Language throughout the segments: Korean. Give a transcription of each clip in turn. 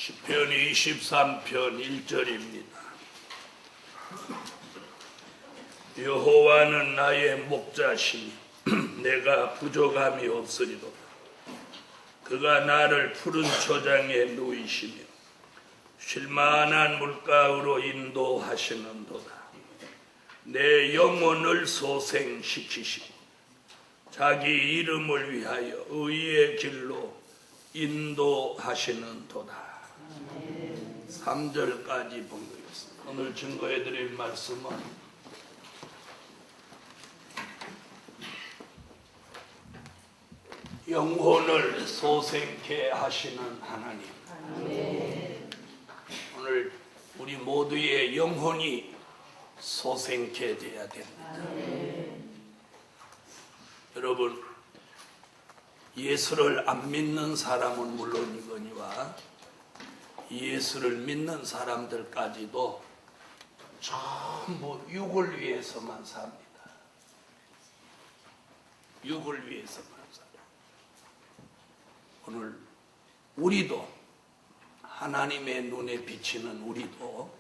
시편 23편 1절입니다. 여호와는 나의 목자시니 내가 부족함이 없으리로다. 그가 나를 푸른 초장에 누이시며 쉴만한 물가로 인도하시는도다. 내 영혼을 소생시키시고 자기 이름을 위하여 의의 길로 인도하시는도다. 3절까지 본 거였습니다. 오늘 증거해드릴 말씀은 영혼을 소생케 하시는 하나님. 오늘 우리 모두의 영혼이 소생케 되어야 됩니다. 여러분, 예수를 안 믿는 사람은 물론이거니와 예수를 믿는 사람들까지도 전부 육을 위해서만 삽니다. 육을 위해서만 삽니다. 오늘 우리도 하나님의 눈에 비치는 우리도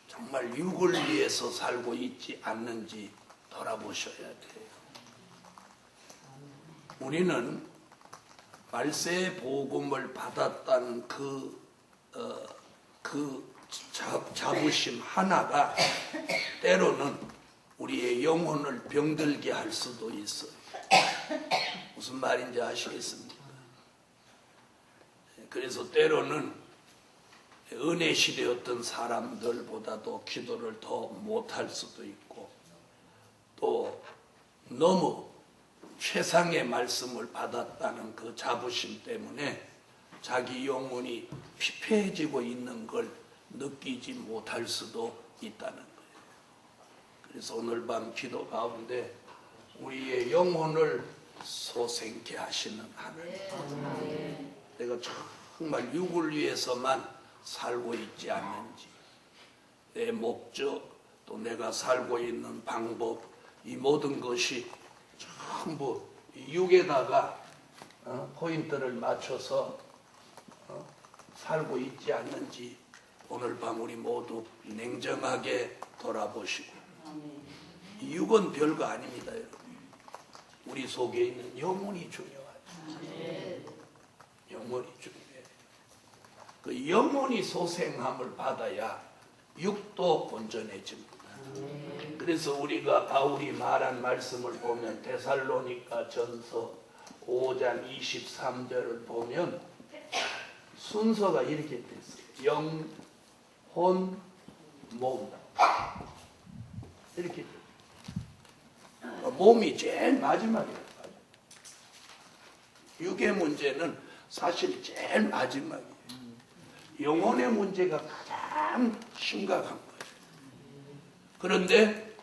정말 육을 위해서 살고 있지 않는지 돌아보셔야 돼요. 우리는 말세의 복음을 받았다는 그 자부심 하나가 때로는 우리의 영혼을 병들게 할 수도 있어요. 무슨 말인지 아시겠습니까? 그래서 때로는 은혜 시대였던 사람들보다도 기도를 더 못할 수도 있고, 또 너무 최상의 말씀을 받았다는 그 자부심 때문에 자기 영혼이 피폐해지고 있는 걸 느끼지 못할 수도 있다는 거예요. 그래서 오늘 밤 기도 가운데 우리의 영혼을 소생케 하시는 하나님, 내가 정말 육을 위해서만 살고 있지 않는지, 내 목적, 또 내가 살고 있는 방법, 이 모든 것이 전부 육에다가 포인트를 맞춰서 살고 있지 않는지 오늘 밤 우리 모두 냉정하게 돌아보시고, 이 육은 별거 아닙니다. 여러분, 우리 속에 있는 영혼이 중요하죠. 영혼이 중요해요. 그 영혼이 소생함을 받아야 육도 온전해집니다. 그래서 우리가 바울이 말한 말씀을 보면 데살로니가 전서 5장 23절을 보면 순서가 이렇게 됐어요. 영, 혼, 몸. 이렇게 됐어요. 몸이 제일 마지막이에요. 육의 문제는 사실 제일 마지막이에요. 영혼의 문제가 가장 심각한 거예요. 그런데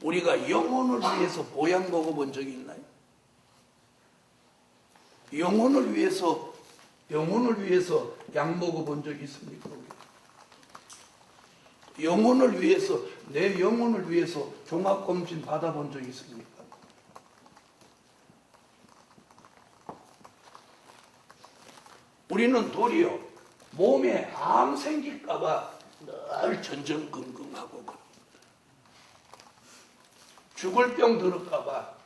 우리가 영혼을 위해서 보약 먹어본 적이 있나요? 영혼을 위해서 약 먹어본 적이 있습니까? 영혼을 위해서, 내 영혼을 위해서 종합검진 받아본 적이 있습니까? 우리는 도리어 몸에 암 생길까봐 늘 전전긍긍하고 죽을 병 들을까봐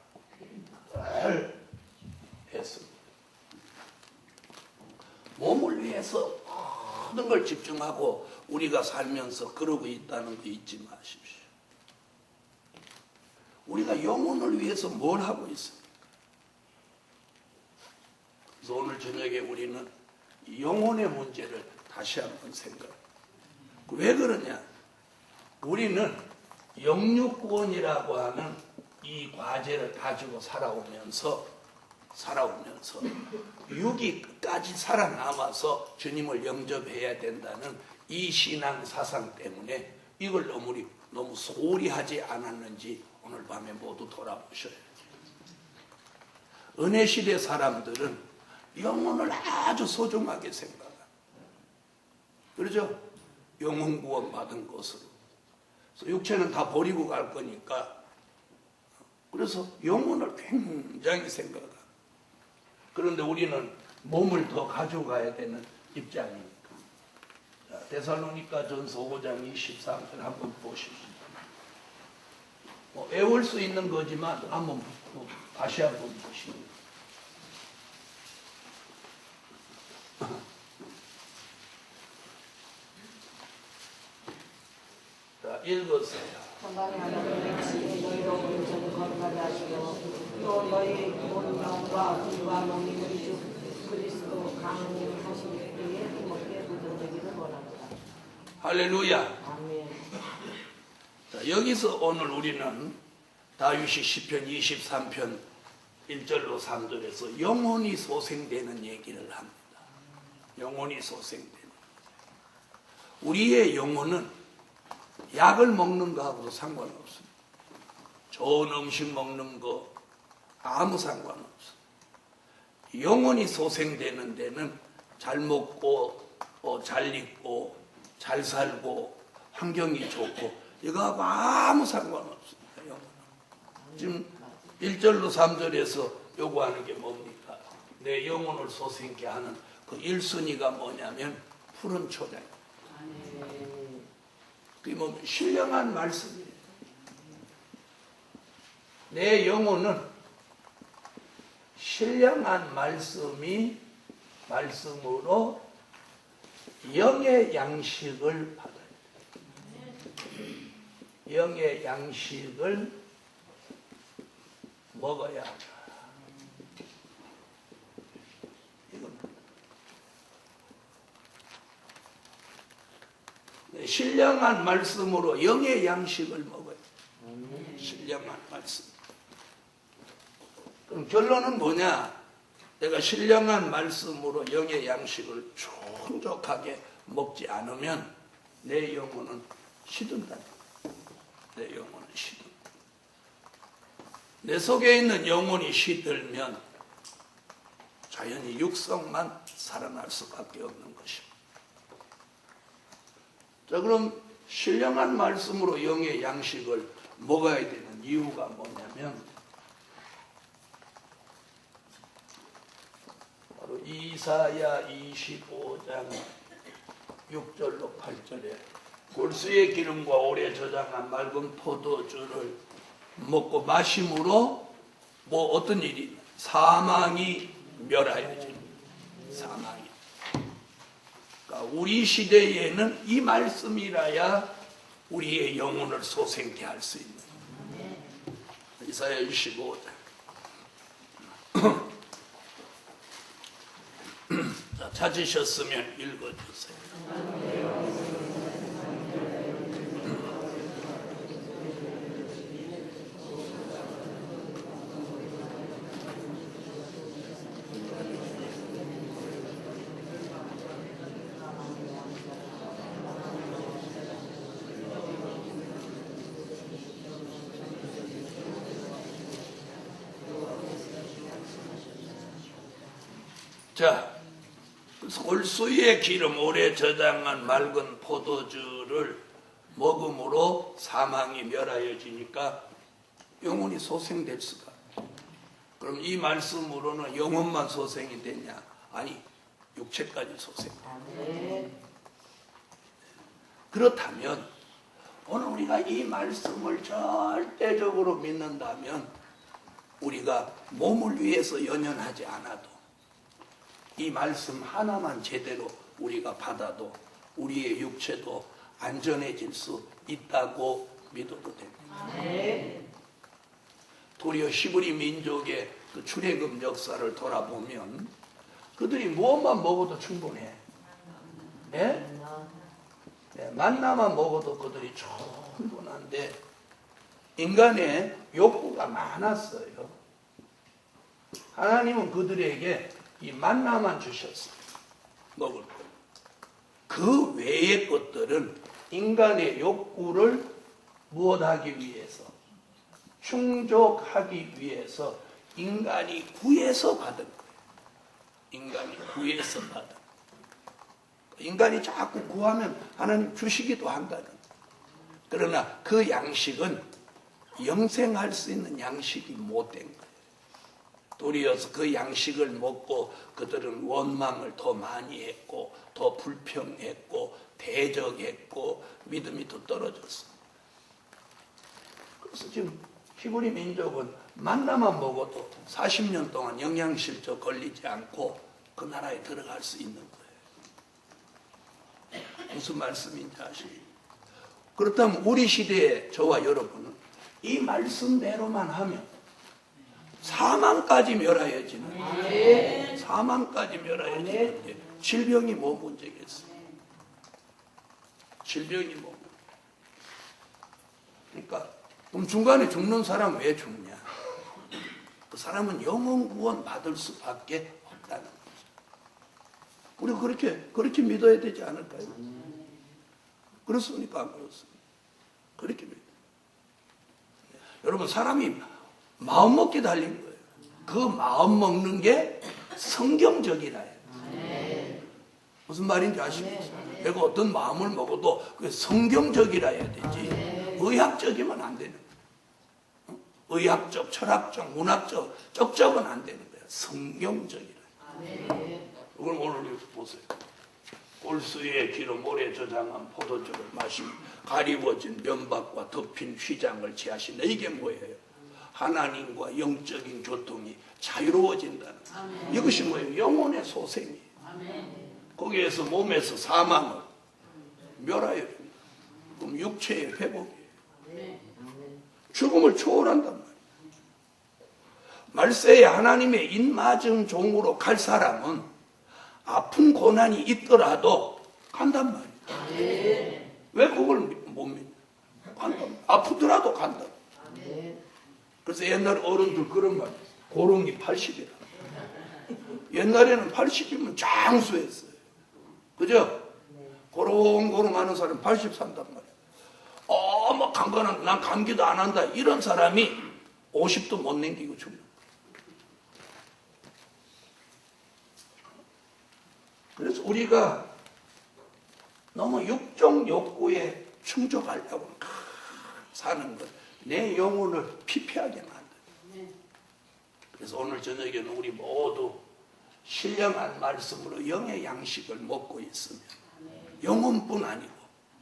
늘 했습니다. 몸을 위해서 모든 걸 집중하고 우리가 살면서 그러고 있다는 거 잊지 마십시오. 우리가 영혼을 위해서 뭘 하고 있습니까? 그래서 오늘 저녁에 우리는 영혼의 문제를 다시 한번 생각해요. 왜 그러냐? 우리는 영육구원이라고 하는 이 과제를 가지고 살아오면서 육이 끝까지 살아남아서 주님을 영접해야 된다는 이 신앙 사상 때문에 이걸 너무 소홀히 하지 않았는지 오늘 밤에 모두 돌아보셔야 돼요. 은혜 시대 사람들은 영혼을 아주 소중하게 생각합니다. 그렇죠? 영혼 구원 받은 것으로. 그래서 육체는 다 버리고 갈 거니까. 그래서 영혼을 굉장히 생각합니다. 그런데 우리는 몸을 더 가져가야 되는 입장이니까. 데살로니가 전서 5장 23절 한번 보십시오. 외울 수 있는 거지만 한번 다시 한번 보십시오. 자, 읽으세요. 건강히 하나님의 지혜 너희로 온전히 건강히 하시고 또 너희 온 영과 분과 몸이 우리 주 그리스도 강림하신 때에 힘없게 보존되기를 원합니다. 할렐루야. 아멘. 자, 여기서 오늘 우리는 다윗이 시편 23편 1절로 3절에서 영혼이 소생되는 얘기를 합니다. 영혼이 소생되는. 우리의 영혼은 약을 먹는 거하고도 상관없습니다. 좋은 음식 먹는 거 아무 상관없어요. 영혼이 소생되는 데는 잘 먹고 잘 입고 잘 살고 환경이 좋고 이거하고 아무 상관없습니다. 영혼은. 지금 1절로 3절에서 요구하는 게 뭡니까? 내 영혼을 소생케 하는 그 1순위가 뭐냐면 푸른 초장입니다. 그게 뭐 신령한 말씀이에요. 내 영혼은 신령한 말씀으로 영의 양식을 받아야 돼요. 영의 양식을 먹어야 한다. 신령한 말씀으로 영의 양식을 먹어요. 신령한 말씀. 그럼 결론은 뭐냐? 내가 신령한 말씀으로 영의 양식을 충족하게 먹지 않으면 내 영혼은 시든다. 내 영혼은 시든다. 내 속에 있는 영혼이 시들면 자연히 육성만 살아날 수밖에 없는 것입니다. 자, 그럼 신령한 말씀으로 영의 양식을 먹어야 되는 이유가 뭐냐면 바로 이사야 25장 6절로 8절에 골수의 기름과 오래 저장한 맑은 포도주를 먹고 마심으로 뭐 어떤 일이 있나? 사망이 멸하여집니다. 사망이. 우리 시대에는 이 말씀이라야 우리의 영혼을 소생케 할 수 있는 이사야 25장. 자, 찾으셨으면 읽어주세요. 자, 골수의 기름 오래 저장한 맑은 포도주를 먹음으로 사망이 멸하여지니까 영혼이 소생될 수가. 그럼 이 말씀으로는 영혼만 소생이 되냐? 아니, 육체까지 소생. 그렇다면 오늘 우리가 이 말씀을 절대적으로 믿는다면 우리가 몸을 위해서 연연하지 않아도 이 말씀 하나만 제대로 우리가 받아도 우리의 육체도 안전해질 수 있다고 믿어도 됩니다. 도리어 히브리 민족의 그 출애굽 역사를 돌아보면 그들이 무엇만 먹어도 충분해. 예? 네, 만나만 먹어도 그들이 충분한데 인간의 욕구가 많았어요. 하나님은 그들에게 이 만나만 주셨어요. 먹을 것. 그 외의 것들은 인간의 욕구를 무엇하기 위해서, 충족하기 위해서 인간이 구해서 받은 거예요. 인간이 구해서 받은 거예요. 인간이 자꾸 구하면 하나님 주시기도 한다는 거예요. 그러나 그 양식은 영생할 수 있는 양식이 못된 거예요. 도리어서 그 양식을 먹고 그들은 원망을 더 많이 했고 더 불평했고 대적했고 믿음이 더 떨어졌어. 그래서 지금 히브리 민족은 만나만 먹어도 40년 동안 영양실조 걸리지 않고 그 나라에 들어갈 수 있는 거예요. 무슨 말씀인지 아시죠? 그렇다면 우리 시대에 저와 여러분은 이 말씀대로만 하면 사망까지 멸하여지는, 사망까지 멸하여지는 질병이 뭐 문제겠어요? 질병이 뭐. 그러니까 그럼 중간에 죽는 사람 왜 죽냐? 그 사람은 영원 구원 받을 수밖에 없다는 거죠. 우리가 그렇게 믿어야 되지 않을까요? 그렇습니까? 안 그렇습니까? 그렇게 믿어요. 여러분, 사람이 마음 먹기 달린 거예요. 그 마음 먹는 게 성경적이라 해요. 무슨 말인지 아시겠어요? 내가 어떤 마음을 먹어도 그게 성경적이라 해야 되지, 의학적이면 안 되는 거예요. 의학적, 철학적, 문학적, 적적은 안 되는 거예요. 성경적이라. 이걸 오늘 보세요. 골수에 기름 오래 저장한 포도주를 마시며 가리워진 면박과 덮인 휘장을 취하신다. 이게 뭐예요? 하나님과 영적인 교통이 자유로워진다는 거예요. 이것이 뭐예요? 영혼의 소생이에요. 거기에서 몸에서 사망을 멸하여야 됩니다. 그럼 육체의 회복이에요. 죽음을 초월한단 말이에요. 말세에 하나님의 인맞은 종으로 갈 사람은 아픈 고난이 있더라도 간단 말이에요. 왜 그걸 못 믿냐? 간단. 아프더라도 간다. 그래서 옛날 어른들 그런 말, 고령이 80이라. 옛날에는 80이면 장수했어요. 그죠? 고롱고롱 하는 사람 80 산단 말이야. 막 강건한, 난 감기도 안 한다. 이런 사람이 50도 못 넘기고 죽는. 그래서 우리가 너무 육종 욕구에 충족하려고 사는 것, 내 영혼을 피폐하게 만든다. 그래서 오늘 저녁에는 우리 모두 신령한 말씀으로 영의 양식을 먹고 있으면 영혼뿐 아니고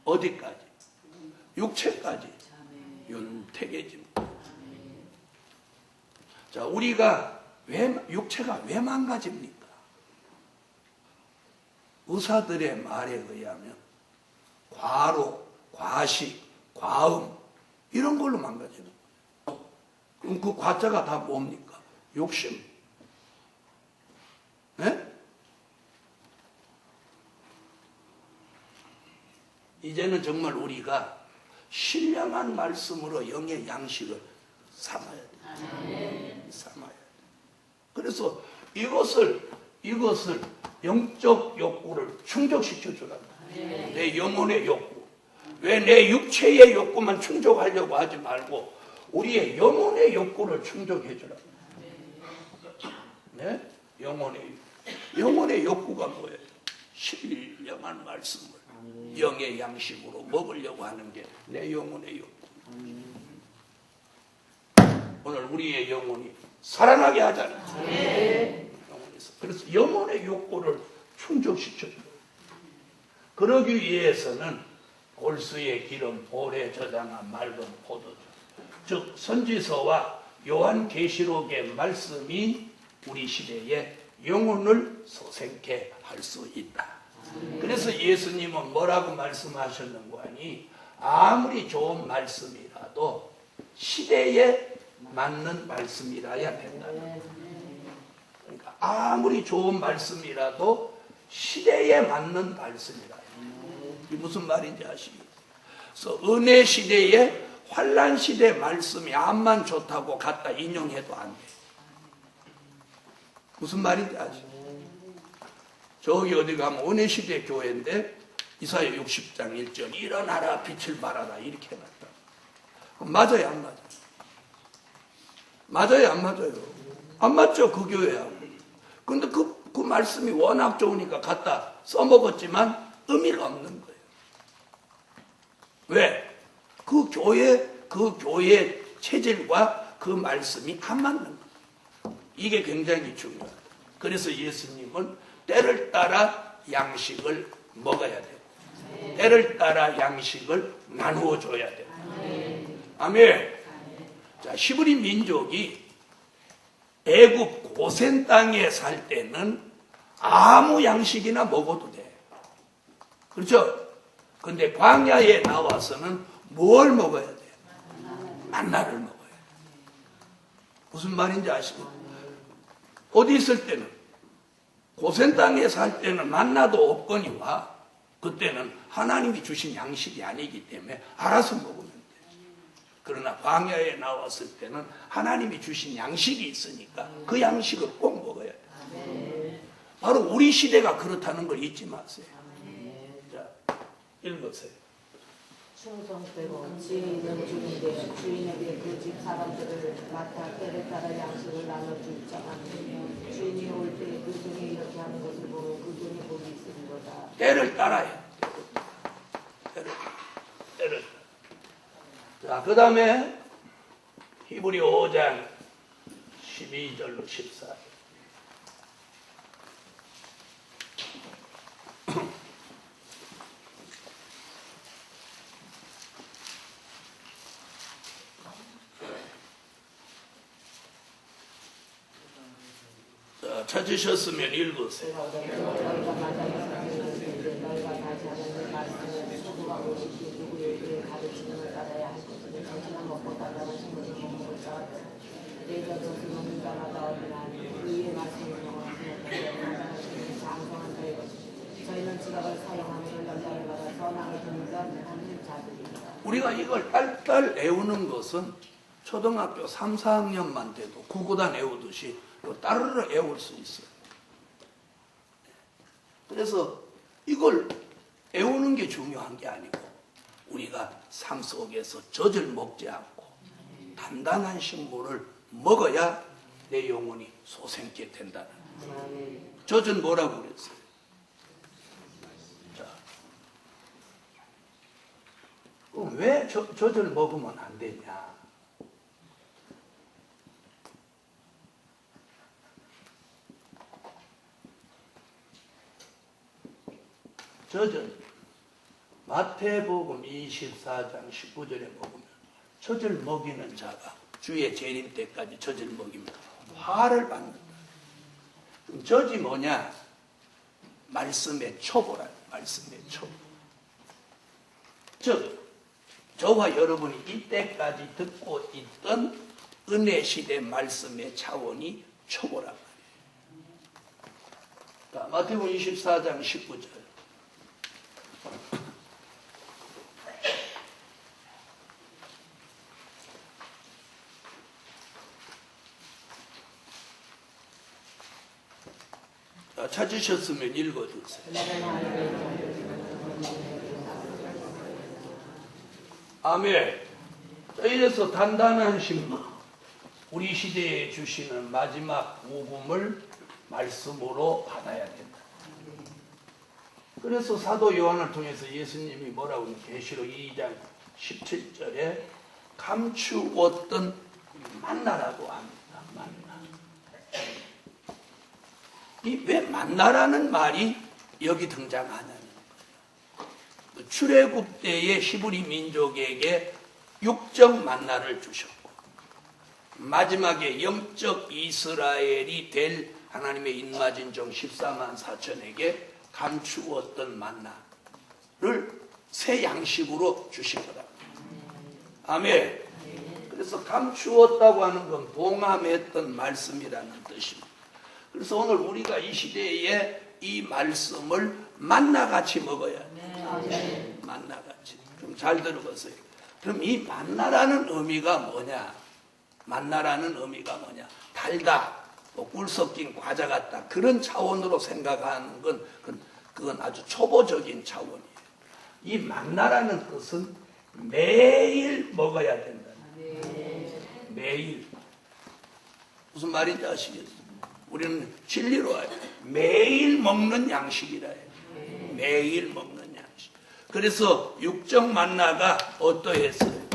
어디까지? 육체까지 윤택해집니다. 자, 우리가 육체가 왜 망가집니까? 의사들의 말에 의하면 과로, 과식, 과음 이런 걸로 망가지는 거예요. 그럼 그 과자가 다 뭡니까? 욕심. 네? 이제는 정말 우리가 신령한 말씀으로 영의 양식을 삼아야 돼요. 삼아야 돼요. 그래서 이것을 영적 욕구를 충족시켜 주란다. 내 영혼의 욕구. 왜 내 육체의 욕구만 충족하려고 하지 말고 우리의 영혼의 욕구를 충족해 주란다. 네? 영혼의 욕구가 뭐예요? 신령한 말씀을 영의 양식으로 먹으려고 하는 게 내 영혼의 욕구. 오늘 우리의 영혼이 살아나게 하잖아요. 그래서 영혼의 욕구를 충족시켜줘요. 그러기 위해서는 골수의 기름, 오래 저장한 맑은 포도주, 즉 선지서와 요한계시록의 말씀이 우리 시대에 영혼을 소생케 할 수 있다. 그래서 예수님은 뭐라고 말씀하셨는고 하니 아무리 좋은 말씀이라도 시대에 맞는 말씀이라야 된다. 그러니까 아무리 좋은 말씀이라도 시대에 맞는 말씀이라. 이게 무슨 말인지 아시겠어요? 그래서 은혜 시대에 환란 시대 말씀이 암만 좋다고 갖다 인용해도 안 돼. 무슨 말인지 아시죠? 저기 어디 가면 은혜 시대 교회인데 이사야 60장 1절 일어나라 빛을 발하라 이렇게 해놨다. 그럼 맞아요, 안 맞아요? 맞아요, 안 맞아요? 안 맞죠, 그 교회하고. 근데 그 말씀이 워낙 좋으니까 갖다 써먹었지만 의미가 없는 거예요. 왜? 그 교회 체질과 그 말씀이 안 맞는 거예요. 이게 굉장히 중요하다. 그래서 예수님은 때를 따라 양식을 먹어야 돼요. 때를 따라 양식을 나누어 줘야 돼. 아멘. 자, 히브리 민족이 애굽 고센 땅에 살 때는 아무 양식이나 먹어도 돼. 그렇죠? 근데 광야에 나와서는 뭘 먹어야 돼? 만나를 먹어야 돼. 무슨 말인지 아시겠죠? 어디 있을 때는 고센 땅에 살 때는 만나도 없거니와 그때는 하나님이 주신 양식이 아니기 때문에 알아서 먹으면 돼. 그러나 광야에 나왔을 때는 하나님이 주신 양식이 있으니까 그 양식을 꼭 먹어야 돼. 바로 우리 시대가 그렇다는 걸 잊지 마세요. 자, 읽으세요. 충성되고 지혜 있는 주인께 주인에게 그 집 사람들을 맡아 때를 따라 양식을 나눠줄 자가 주인이 올 때 그 종이 이렇게 하는 것을 보고 그 종이 복이 있으리로다. 때를 따라야 때를. 자, 그 다음에 히브리 5장 12절로 14절. 자, 찾으셨으면 읽으세요. 너희가 마당에서 너희가 다시 하는 말씀을 소구하고 싶이 누구에게 가르치는 걸 따라야 할 것을 정신한 먹고 달라는 식물을 먹는 자 내가 것을 먹는 자마다 어린한 의의 말씀을 영원히 장성한 자의 것이 저희는 지각을 사용하는 연장을 받아 선악을 분별하는 자들입니다. 우리가 이걸 딸딸 애우는 것은 초등학교 3, 4학년만 돼도 구구단 애우듯이 따르르 애울 수 있어요. 그래서 이걸 애우는 게 중요한 게 아니고 우리가 삶 속에서 젖을 먹지 않고 단단한 식물을 먹어야 내 영혼이 소생케 된다는 거예요. 젖은 뭐라고 그랬어요? 자, 그럼 왜 젖을 먹으면 안 되냐? 젖은 마태복음 24장 19절에 먹으면 젖을 먹이는 자가 주의 재림 때까지 젖을 먹이면 화를 받는다. 그럼 젖이 뭐냐? 말씀의 초보라. 말씀의 초보. 즉 저와 여러분이 이때까지 듣고 있던 은혜 시대 말씀의 차원이 초보란 말이에요. 자, 마태복음 24장 19절. 찾으셨으면 읽어주세요. 아멘. 이래서 단단한 식물, 우리 시대에 주시는 마지막 복음을 말씀으로 받아야 된다. 그래서 사도 요한을 통해서 예수님이 뭐라고 하면 계시록 2장 17절에 감추었던 만나라고 합니다. 만나. 왜 만나라는 말이 여기 등장하냐는 거예요. 출애굽 때의 히브리 민족에게 육적 만나를 주셨고 마지막에 영적 이스라엘이 될 하나님의 인마진 종 14만 4천에게 감추었던 만나를 새 양식으로 주신 거다. 아멘. 그래서 감추었다고 하는 건 봉함했던 말씀이라는 뜻입니다. 그래서 오늘 우리가 이 시대에 이 말씀을 만나같이 먹어야 돼. 만나같이. 좀 잘 들어보세요. 그럼 이 만나라는 의미가 뭐냐? 만나라는 의미가 뭐냐? 달다, 꿀 섞인 과자 같다. 그런 차원으로 생각하는 건 그건 아주 초보적인 차원이에요. 이 만나라는 뜻은 매일 먹어야 된다. 매일. 무슨 말인지 아시겠어요? 우리는 진리로 알아요. 매일 먹는 양식이라 해요. 매일 먹는 양식. 그래서 육적 만나가 어떠했어요?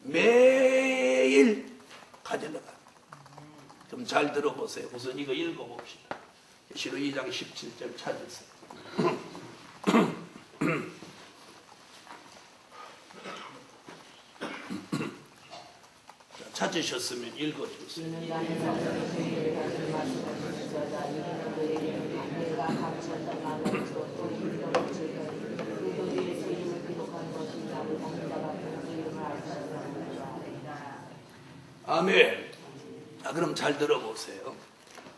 매일 가져나가. 좀 잘 들어보세요. 우선 이거 읽어봅시다. 계시록 2장 17절 찾으세요. 찾으셨으면 읽어주세요. 이는 간에서 그에게 가지고 말씀하시면서다 이는 그에게는 내가 감추었다 말로 또 힘도 줄거니 그들의 그 이름을 기록한 것이 나를 먹는 자 같은 그 이름을 알 수 없느니라. 아멘. 그럼 잘 들어보세요.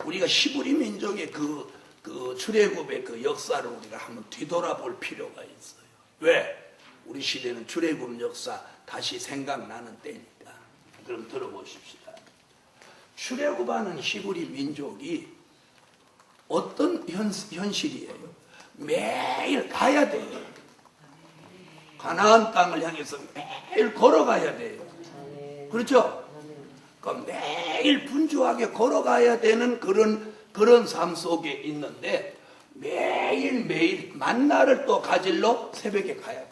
우리가 히브리 민족의 그 출애굽의 그 역사를 우리가 한번 뒤돌아볼 필요가 있어요. 왜? 우리 시대는 출애굽 역사 다시 생각나는 때니까. 그럼 들어보십시다. 출애굽하는 히브리 민족이 어떤 현실이에요? 매일 가야 돼요. 가나안 땅을 향해서 매일 걸어가야 돼요. 그렇죠? 그러니까 매일 분주하게 걸어가야 되는 그런 삶 속에 있는데 매일매일 만나를 또 가지러 새벽에 가야 돼.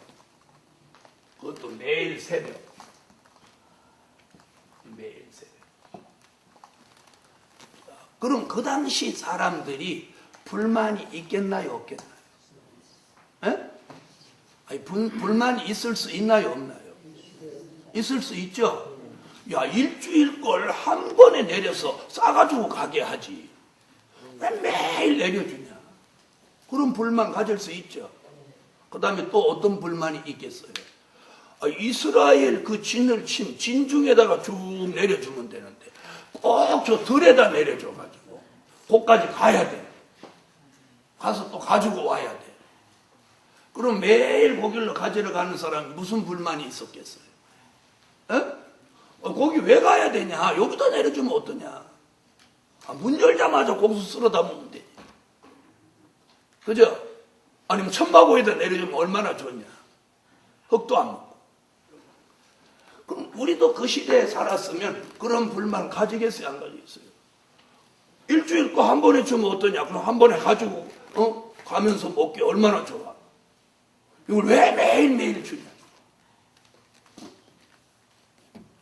그것도 매일 새벽. 매일 새벽. 그럼 그 당시 사람들이 불만이 있겠나요, 없겠나요? 에? 아니, 불만이 있을 수 있나요, 없나요? 있을 수 있죠? 야, 일주일 걸 한 번에 내려서 싸가지고 가게 하지. 왜 매일 내려주냐? 그런 불만 가질 수 있죠. 그 다음에 또 어떤 불만이 있겠어요? 이스라엘 그 진을 친 진중에다가 쭉 내려주면 되는데 꼭 저 들에다 내려줘가지고 거기까지 가야 돼. 가서 또 가지고 와야 돼. 그럼 매일 거길로 가지러 가는 사람이 무슨 불만이 있었겠어요? 에? 거기 왜 가야 되냐? 여기다 내려주면 어떠냐? 문 열자마자 거기서 쓸어 담으면 되지. 그죠? 아니면 천마고에다 내려주면 얼마나 좋냐? 흙도 안 먹고. 그럼 우리도 그 시대에 살았으면 그런 불만 가지겠어요? 안 가지겠어요? 일주일 거 한 번에 주면 어떠냐? 그럼 한 번에 가지고 가면서 먹기 얼마나 좋아? 이걸 왜 매일매일 주냐?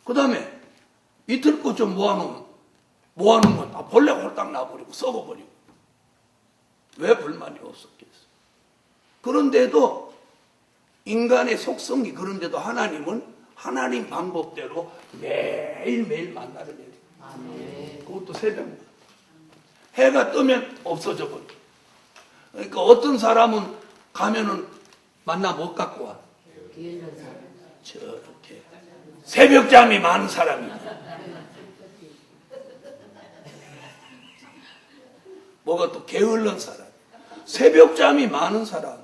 그 다음에 이틀 거 좀 모아놓으면 건 다 벌레 홀딱 나버리고 썩어버리고. 왜 불만이 없었겠어? 그런데도 인간의 속성이 그런데도 하나님은 하나님 방법대로 매일매일 만나를 내려. 그것도 새벽만. 해가 뜨면 없어져 버려. 그러니까 어떤 사람은 가면은 만나 못 갖고 와. 저렇게 새벽잠이 많은 사람이야. 뭐가 또 게을른 사람. 새벽잠이 많은 사람.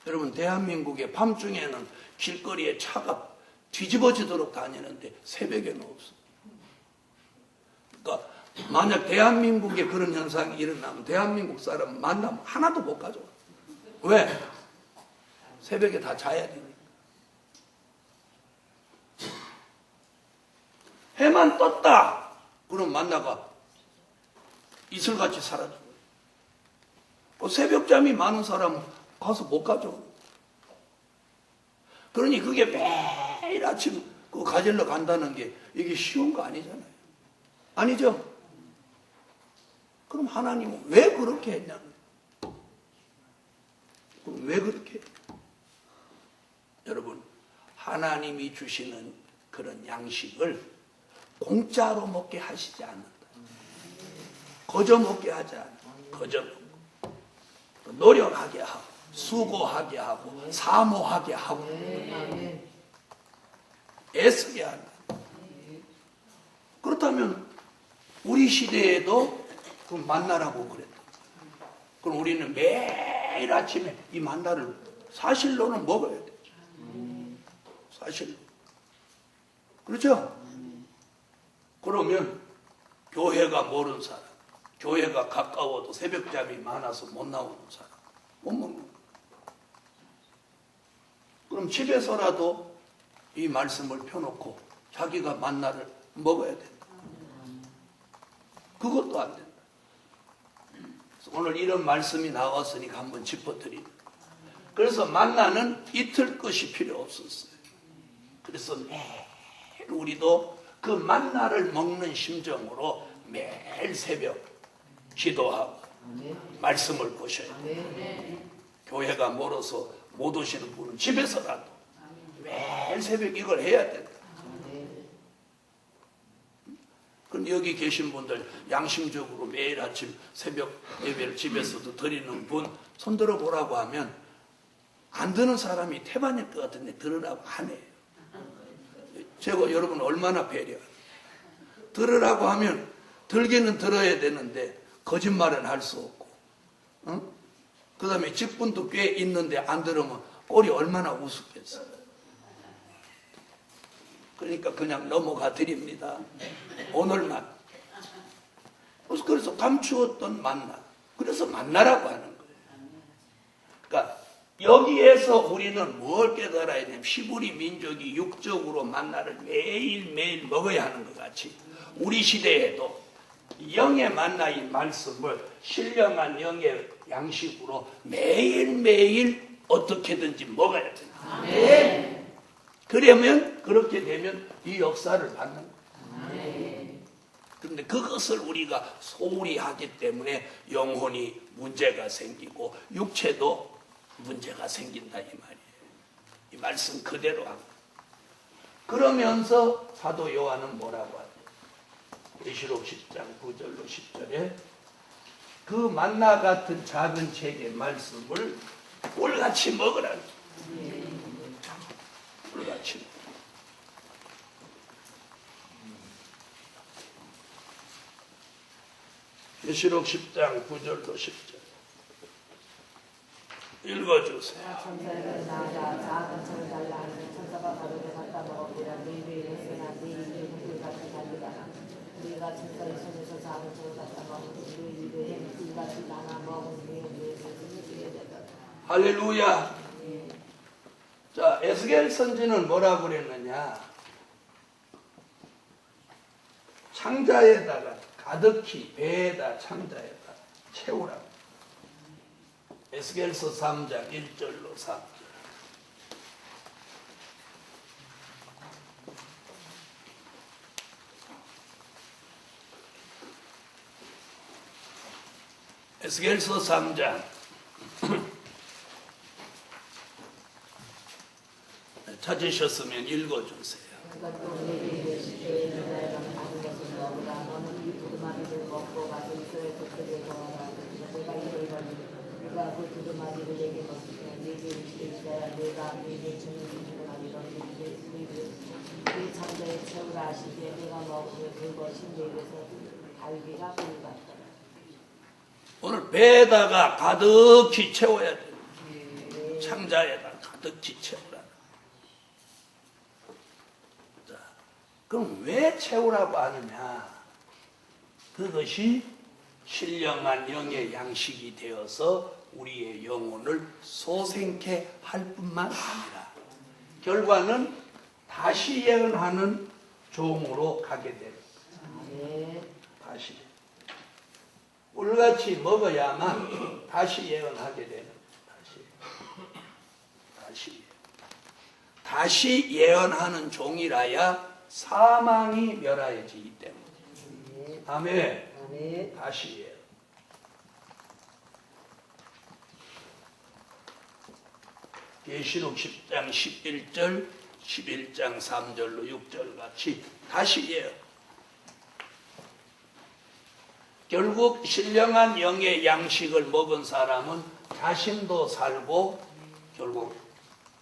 여러분, 대한민국의 밤중에는 길거리에 차가 뒤집어지도록 다니는데 새벽에는 없어. 그러니까 만약 대한민국에 그런 현상이 일어나면 대한민국 사람 만나면 하나도 못 가져와. 왜? 새벽에 다 자야 되니까. 해만 떴다. 그럼 만나가 이슬같이 사라져. 새벽잠이 많은 사람은 가서 못 가져. 그러니 그게 매일 아침 그거 가지러 간다는 게 이게 쉬운 거 아니잖아요. 아니죠? 그럼 하나님은 왜 그렇게 했냐? 그럼 왜 그렇게 했냐? 여러분, 하나님이 주시는 그런 양식을 공짜로 먹게 하시지 않는다. 거저 먹게 하지 않아. 거저 먹고. 노력하게 하고, 수고하게 하고, 사모하게 하고, 애쓰게 한다. 그렇다면 우리 시대에도 그 만나라고 그랬다. 그럼 우리는 매일 아침에 이 만나를 사실로는 먹어야 돼. 사실로. 그렇죠? 그러면 교회가 모르는 사람, 교회가 가까워도 새벽잠이 많아서 못 나오는 사람, 못 먹는 거예요. 그럼 집에서라도 이 말씀을 펴놓고 자기가 만나를 먹어야 된다. 그것도 안 된다. 오늘 이런 말씀이 나왔으니까 한번 짚어드립니다. 그래서 만나는 이틀 것이 필요 없었어요. 그래서 매일 우리도 그 만나를 먹는 심정으로 매일 새벽 기도하고 말씀을 보셔야 돼요. 교회가 멀어서 못 오시는 분은 집에서라도 매일 매일 새벽 이걸 해야 된다. 그럼 여기 계신 분들 양심적으로 매일 아침 새벽 예배를 집에서도 드리는 분 손들어 보라고 하면 안 드는 사람이 태반일 것 같은데 들으라고 안 해요. 제가 여러분 얼마나 배려해요. 들으라고 하면 들기는 들어야 되는데 거짓말은 할 수 없고, 그 다음에 직분도 꽤 있는데 안 들으면 꼴이 얼마나 우습겠어요. 그러니까 그냥 넘어가 드립니다. 오늘만. 그래서 감추었던 만나. 그래서 만나라고 하는 거예요. 그러니까 여기에서 우리는 뭘 깨달아야 되냐면 히브리 민족이 육적으로 만나를 매일매일 먹어야 하는 것 같이 우리 시대에도 영의 만나인 말씀을 신령한 영의 양식으로 매일매일 어떻게든지 먹어야 된다. 네. 그러면 그렇게 되면 이 역사를 받는 거예요. 그런데 그것을 우리가 소홀히 하기 때문에 영혼이 문제가 생기고 육체도 문제가 생긴다 이 말이에요. 이 말씀 그대로 하고. 그러면서 사도 요한은 뭐라고 하죠? 계시록 10장 9절로 10절에 그 만나 같은 작은 책의 말씀을 꿀같이 먹으라는 거예요. 꿀같이 먹으라. 계시록 10장 9절로 10절 읽어주세요. 천사를 나아가 작은 철을 달라 하니 천사가 가로되 갖다 먹으리라. 너희의 일했으나 네 입에 꿀같이 달리라. 네가 천사의 손에서 작은 철을 갖다 먹으니 네 입에 꿀같이 나눠 먹으니 네 손을 쓰게 되더라. 할렐루야. 자, 에스겔 선지는 뭐라고 그랬느냐? 창자에다가 가득히 배에다 창자에다 채우라고. 에스겔서 3장 1절로 3절. 에스겔서 3장 찾으셨으면 읽어주세요. 오늘 배에다가 가득히 채워야 돼요. 창자에다 가득히 채우라. 자, 그럼 왜 채우라고 하느냐? 그것이 신령한 영의 양식이 되어서 우리의 영혼을 소생케 할 뿐만 아니라 결과는 다시 예언하는 종으로 가게 되는 거예요. 다시 꿀같이 먹어야만 다시 예언하게 되는 거예요. 다시 예언하는 종이라야 사망이 멸하여지기 때문에. 아멘. 다시 예언. 계시록 10장 11절 11장 3절로 6절 같이 다시 예언. 결국 신령한 영의 양식을 먹은 사람은 자신도 살고 결국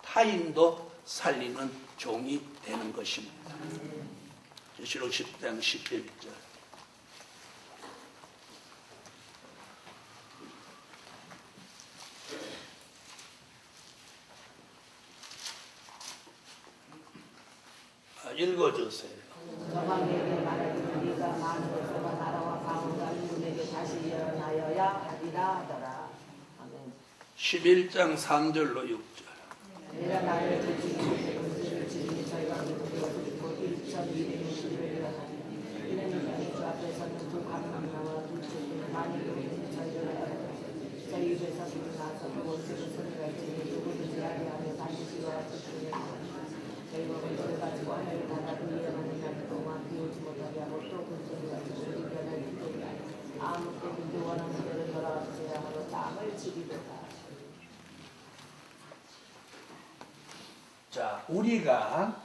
타인도 살리는 종이 되는 것입니다. 계시록 10장 11절. 읽어주세요. 저방에게 말하기를 네가 많은 것과 나라와 강원과 인군에게 다시 일어나여야 하리라 하더라. 아멘. 11장 3절로 6절. 내가 나를 지키는 것을 지키니 저희가 믿고 1,260을 일어나니 이는 인간의 주 앞에서는 두 강남나와 두 촛불 많이 보이니 저희 입에서 불이 나서 그 원수를 소리가 있으니 누구든지 하게 하며 반드시 와서 죽으면 저희 몸을 저를 가지고 하늘을 닫아 그 위험한 날 동안 비우지 못하게 하고 또 그 소리가 우리 변을 이끌게 아무 때든지 원하는 대로 돌아와주세요 하고 땅을 지리도다. 자, 우리가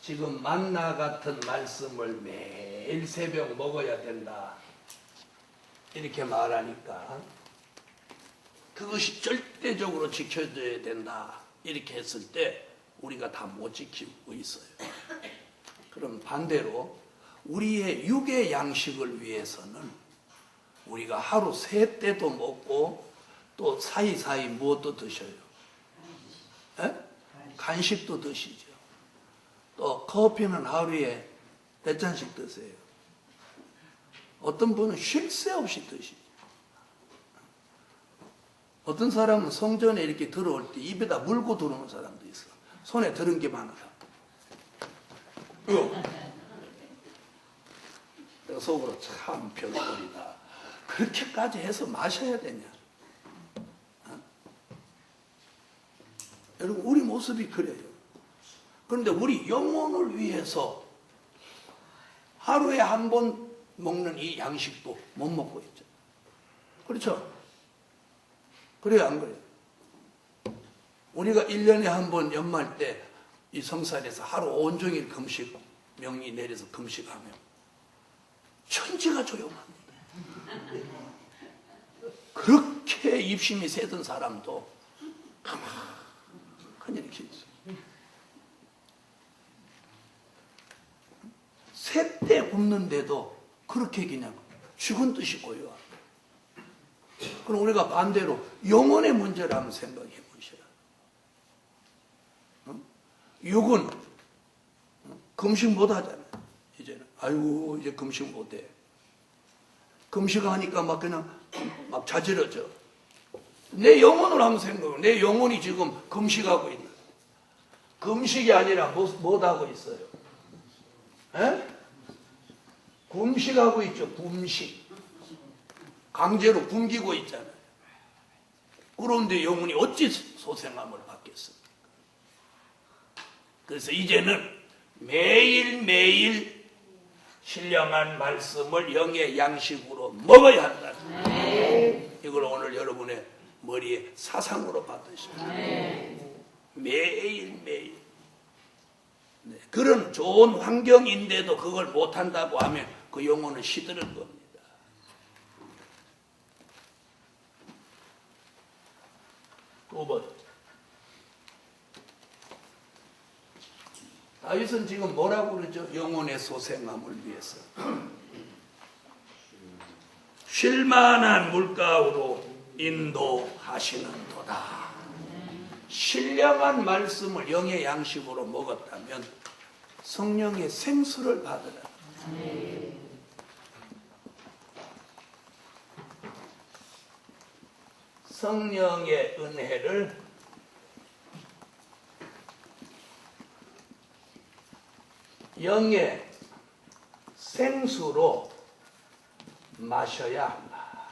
지금 만나 같은 말씀을 매일 새벽 먹어야 된다. 이렇게 말하니까 그것이 절대적으로 지켜져야 된다. 이렇게 했을 때 우리가 다 못 지키고 있어요. 그럼 반대로 우리의 육의 양식을 위해서는 우리가 하루 3때도 먹고 또 사이사이 무엇도 드셔요. 에? 간식도 드시죠. 또 커피는 하루에 몇 잔씩 드세요. 어떤 분은 쉴 새 없이 드시죠. 어떤 사람은 성전에 이렇게 들어올 때 입에다 물고 들어오는 사람도 있어. 손에 들은 게 많아요. 내가 속으로 참 별꼴이다. 그렇게까지 해서 마셔야 되냐? 어? 여러분, 우리 모습이 그래요. 그런데 우리 영혼을 위해서 하루에 한 번 먹는 이 양식도 못 먹고 있죠. 그렇죠? 그래요, 안 그래요? 우리가 1년에 한 번 연말 때 이 성산에서 하루 온종일 금식 명이 내려서 금식하면 천지가 조용합니다. 그렇게 입심이 세던 사람도 가만히 이렇게 있어요. 셋대 굶는데도 그렇게 그냥 죽은 듯이 고요하고. 그럼 우리가 반대로 영혼의 문제를 한번 생각해 보셔요. 육은 금식 못 하잖아요. 이제는 아이고 이제 금식 못 해. 금식하니까 막 그냥 막 자지러져. 내 영혼을 한번 생각해. 내 영혼이 지금 금식하고 있는. 금식이 아니라 못 하고 있어요. 에? 굶식하고 있죠. 굶식. 강제로 굶기고 있잖아요. 그런데 영혼이 어찌 소생함을 받겠습니까? 그래서 이제는 매일매일 신령한 말씀을 영의 양식으로 먹어야 한다. 이걸 오늘 여러분의 머리에 사상으로 받으시면 매일매일. 네. 그런 좋은 환경인데도 그걸 못한다고 하면 그 영혼은 시드는 겁니다. 두 번. 다윗은 지금 뭐라고 그러죠? 영혼의 소생함을 위해서. 쉴만한 물가로 인도하시는도다. 신령한 말씀을 영의 양식으로 먹었다면 성령의 생수를 받으라. 성령의 은혜를 영의 생수로 마셔야 한다.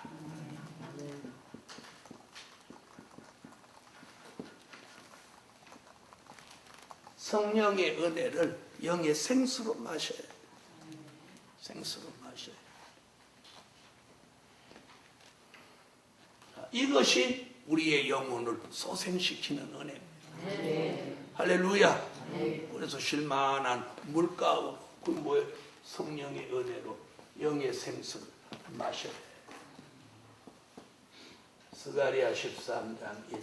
성령의 은혜를 영의 생수로 마셔야 돼. 생수로 마셔야 돼. 이것이 우리의 영혼을 소생시키는 은혜입니다. 할렐루야. 그래서 쉴만한 물가로 그 뭐예요? 성령의 은혜로 영의 생수를 마셔야 돼. 스가랴 13장 1절,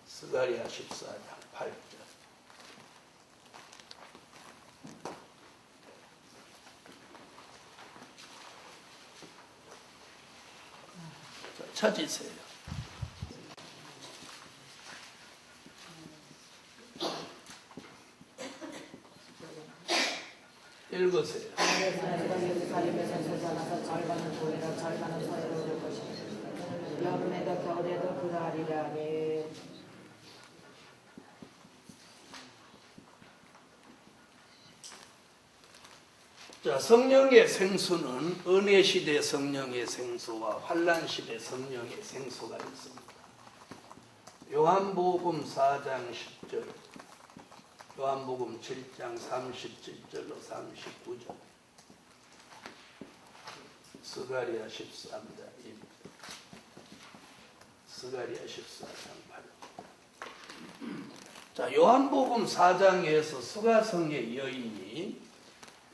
스가랴 14장 8절. 찾으세요. 읽으세요. 예루살렘에서 솟아나서 절반은 동해로 절반은 서해로 오를 것이다. 여름에도 겨울에도 그러하리라니. 자, 성령의 생수는 은혜 시대 성령의 생수와 환난 시대 성령의 생수가 있습니다. 요한복음 4장 10절, 요한복음 7장 37절로 39절, 스가랴 13장 1절, 스가랴 14장 8절. 자, 요한복음 4장에서 수가성의 여인이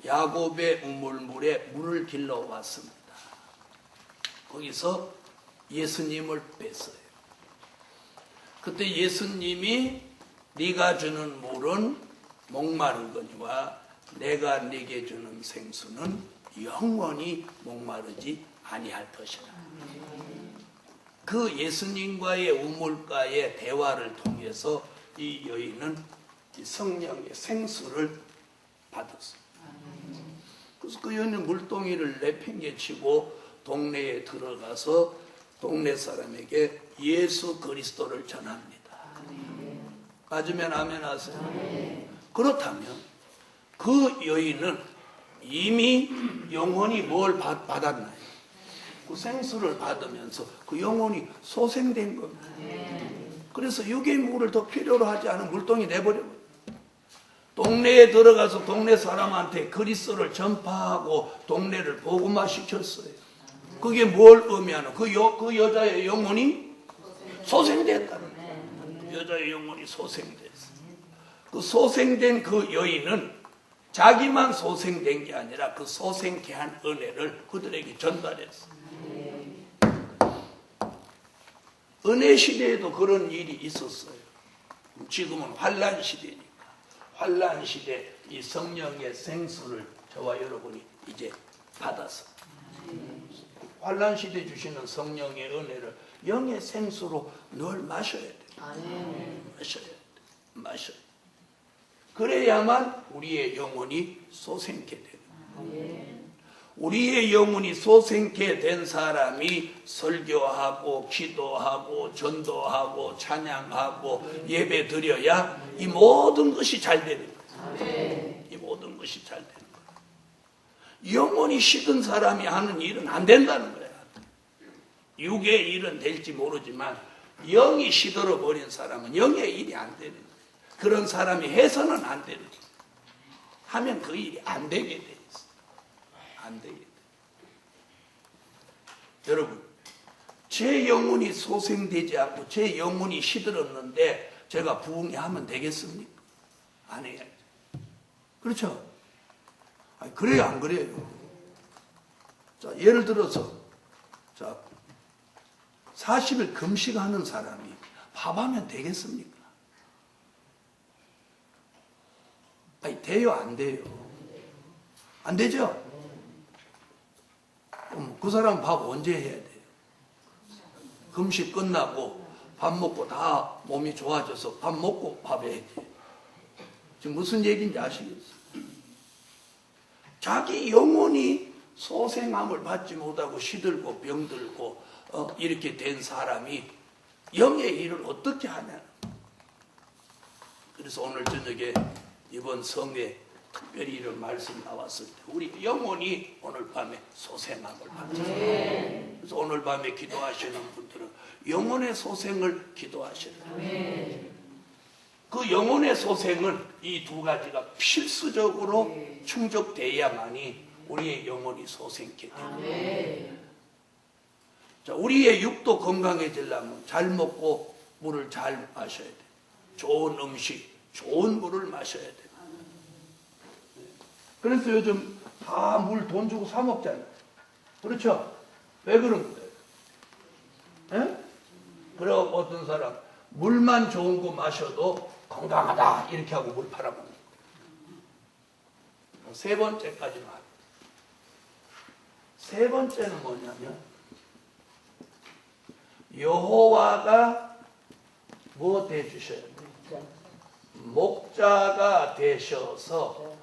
야곱의 우물물에 물을 길러 왔습니다. 거기서 예수님을 뵀어요. 그때 예수님이 네가 주는 물은 목마른 거니와 내가 네게 주는 생수는 영원히 목마르지 아니할 것이라. 그 예수님과의 우물가의 대화를 통해서 이 여인은 이 성령의 생수를 받았어요. 그래서 그 여인은 물동이를 내팽개치고 동네에 들어가서 동네 사람에게 예수 그리스도를 전합니다. 맞으면 아멘 하세요. 그렇다면 그 여인은 이미 영혼이 뭘 받았나요? 그 생수를 받으면서 그 영혼이 소생된 겁니다. 그래서 육의 물을 더 필요로 하지 않은 물동이 내버려요. 동네에 들어가서 동네 사람한테 그리스도를 전파하고 동네를 복음화시켰어요. 그게 뭘 의미하는? 그 여자의 영혼이 소생됐다는 거예요. 여자의 영혼이 소생됐어요. 그 소생된 그 여인은 자기만 소생된 게 아니라 그 소생케 한 은혜를 그들에게 전달했어요. 은혜 시대에도 그런 일이 있었어요. 지금은 환란 시대니까. 환란 시대 이 성령의 생수를 저와 여러분이 이제 받아서 환란 시대 주시는 성령의 은혜를 영의 생수로 늘 마셔야 돼요. 마셔야 돼요. 마셔야 돼요. 그래야만 우리의 영혼이 소생케 돼요. 우리의 영혼이 소생케 된 사람이 설교하고 기도하고 전도하고 찬양하고 예배 드려야 이 모든 것이 잘 되는 거예요. 이 모든 것이 잘 되는 거예요. 영혼이 식은 사람이 하는 일은 안 된다는 거예요. 육의 일은 될지 모르지만 영이 시들어 버린 사람은 영의 일이 안 되는 거예요. 그런 사람이 해서는 안 되는 거예요. 하면 그 일이 안 되게 돼요. 안 되겠다. 여러분, 제 영혼이 소생되지 않고 제 영혼이 시들었는데 제가 부흥하면 되겠습니까? 안 해야죠. 그렇죠? 아니, 그래요, 안 그래요? 자, 예를 들어서, 자, 40일 금식하는 사람이 밥하면 되겠습니까? 아니, 돼요, 안 돼요? 안 되죠? 그 사람 밥 언제 해야 돼요? 금식 끝나고 밥 먹고 다 몸이 좋아져서 밥 먹고 밥 해야 돼요. 지금 무슨 얘기인지 아시겠어요? 자기 영혼이 소생함을 받지 못하고 시들고 병들고 이렇게 된 사람이 영의 일을 어떻게 하냐. 그래서 오늘 저녁에 이번 성회 특별히 이런 말씀 나왔을 때 우리 영혼이 오늘 밤에 소생함을 받잖아요. 그래서 오늘 밤에 기도하시는 분들은 영혼의 소생을 기도하셔야 돼요. 그 영혼의 소생은 이 두 가지가 필수적으로 충족돼야만이 우리의 영혼이 소생케 됩니다. 자, 우리의 육도 건강해지려면 잘 먹고 물을 잘 마셔야 돼요. 좋은 음식, 좋은 물을 마셔야 돼요. 그래서 요즘 다 물 돈 주고 사 먹잖아요. 그렇죠? 왜 그런 거예요? 예? 그리고 어떤 사람 물만 좋은 거 마셔도 건강하다 이렇게 하고 물 팔아먹는 거예요. 세 번째까지만 합니다. 세 번째는 뭐냐면 여호와가 뭐 되주셔야 돼요? 목자가 되셔서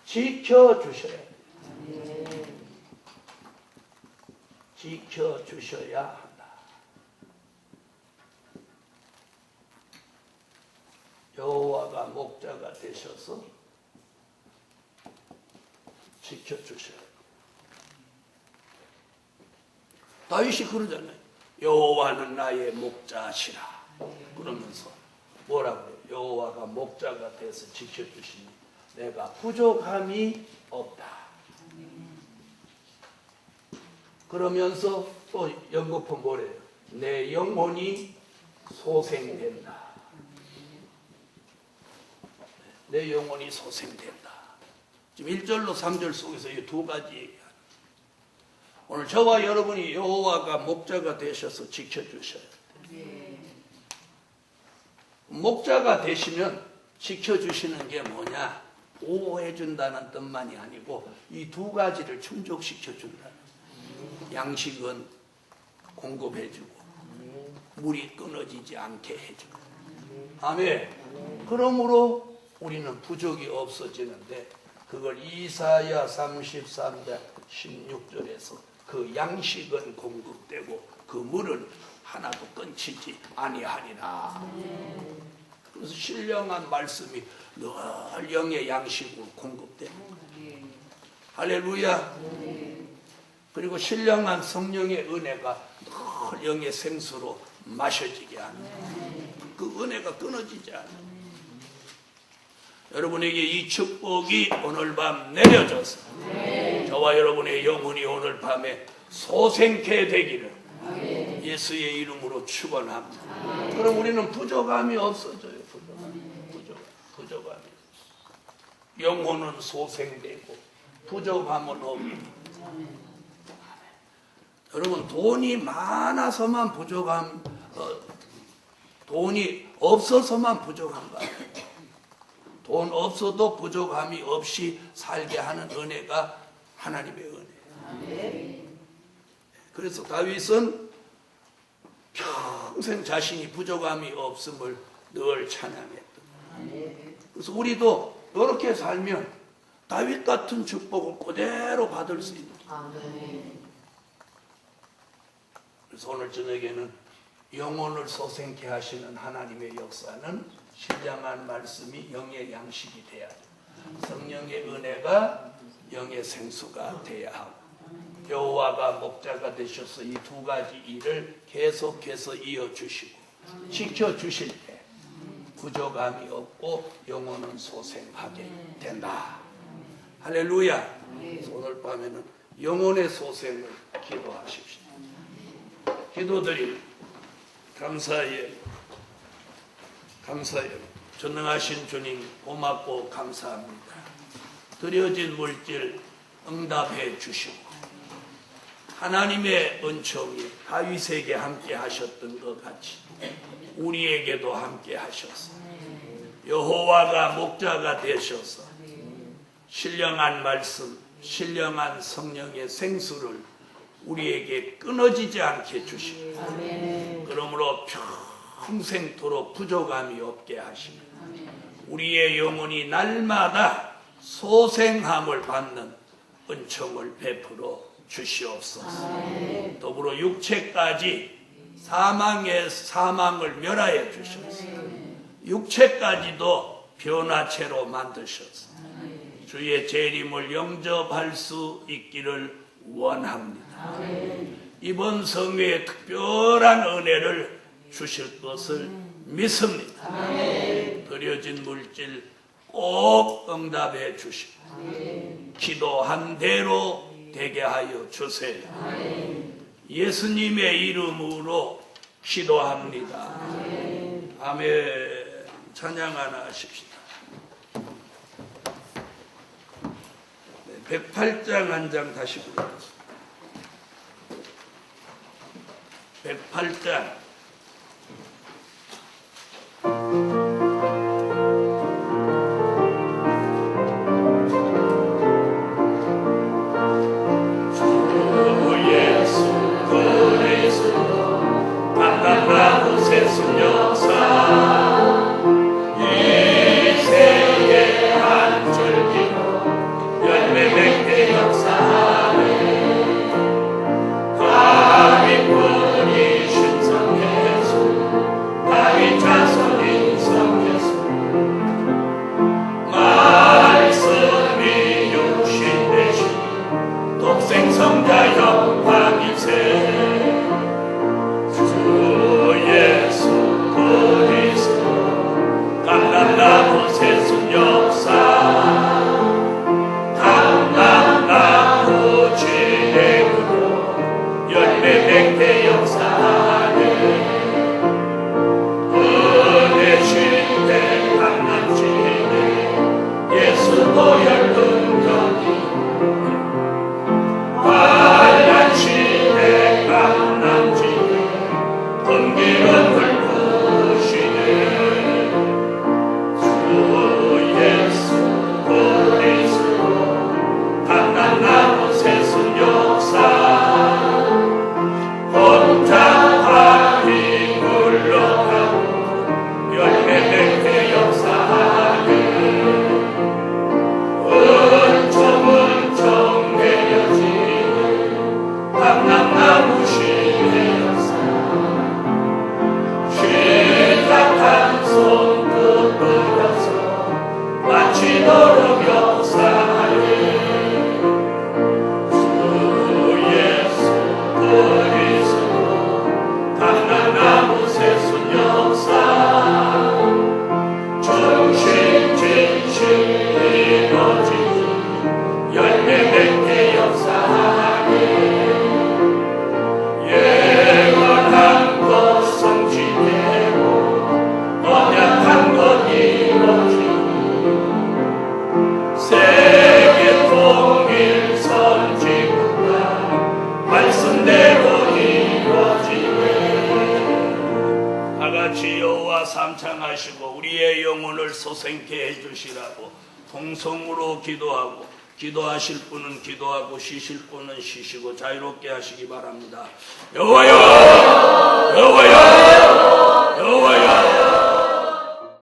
지켜주셔야 돼요. 지켜주셔야 한다. 여호와가 목자가 되셔서 지켜주셔야 돼요. 다윗이 그러잖아요. 여호와는 나의 목자시라. 그러면서 뭐라고 해요? 여호와가 목자가 돼서 지켜주시니 내가 부족함이 없다. 그러면서 또 연거푸 뭐래요? 내 영혼이 소생된다. 내 영혼이 소생된다. 지금 1절로 3절 속에서 이 두 가지 얘기합니다. 오늘 저와 여러분이 여호와가 목자가 되셔서 지켜주셔야 돼요. 목자가 되시면 지켜주시는 게 뭐냐? 보호해준다는 뜻만이 아니고 이 두 가지를 충족시켜준다는. 양식은 공급해주고 물이 끊어지지 않게 해주고. 아멘. 그러므로 우리는 부족이 없어지는데 그걸 이사야 33장 16절에서 그 양식은 공급되고 그 물은 하나도 끊치지 아니하리라. 그래서 신령한 말씀이 늘 영의 양식으로 공급되는 거예요. 할렐루야. 그리고 신령한 성령의 은혜가 늘 영의 생수로 마셔지게 하는 거예요. 그 은혜가 끊어지지 않아요. 여러분에게 이 축복이 오늘 밤 내려져서 저와 여러분의 영혼이 오늘 밤에 소생케 되기를 예수의 이름으로 축원합니다. 그럼 우리는 부족함이 없어져요. 부족함이. 영혼은 소생되고 부족함은 없고. 여러분 돈이 많아서만 부족함, 돈이 없어서만 부족한 거 아니에요. 돈 없어도 부족함이 없이 살게 하는 은혜가 하나님의 은혜예요. 그래서 다윗은 평생 자신이 부족함이 없음을 늘 찬양했던. 그래서 우리도 이렇게 살면 다윗 같은 축복을 그대로 받을 수 있는 거예요. 그래서 오늘 저녁에는 영혼을 소생케 하시는 하나님의 역사는 신령한 말씀이 영의 양식이 돼야 돼요. 성령의 은혜가 영의 생수가 돼야 하고 여호와가 목자가 되셔서 이 두 가지 일을 계속해서 이어주시고 지켜주실 때 부족함이 없고 영혼은 소생하게 된다. 할렐루야. 오늘 밤에는 영혼의 소생을 기도하십시오. 기도드립니다. 감사해요. 전능하신 주님 고맙고 감사합니다. 드려진 물질 응답해 주시고 하나님의 은총이 다윗에게 함께 하셨던 것 같이 우리에게도 함께 하셔서 여호와가 목자가 되셔서 신령한 말씀, 신령한 성령의 생수를 우리에게 끊어지지 않게 주시고 그러므로 평생토록 부족함이 없게 하시고 우리의 영혼이 날마다 소생함을 받는 은총을 베풀어 주시옵소서. 더불어 육체까지 사망을 멸하여 주셔서 육체까지도 변화체로 만드셔서 주의 재림을 영접할 수 있기를 원합니다. 이번 성회에 특별한 은혜를 주실 것을 믿습니다. 드려진 물질 꼭 응답해 주시고 기도한 대로 되게 하여 주세요. 예수님의 이름으로 기도합니다. 아멘. 찬양 하나 하십시다. 108장 한 장 다시 불러주세요. 108장. 다윗뿐이 신성 하시고 우리의 영혼을 소생케 해주시라고 통성으로 기도하고, 기도하실 분은 기도하고 쉬실 분은 쉬시고 자유롭게 하시기 바랍니다. 여호와여, 여호와여,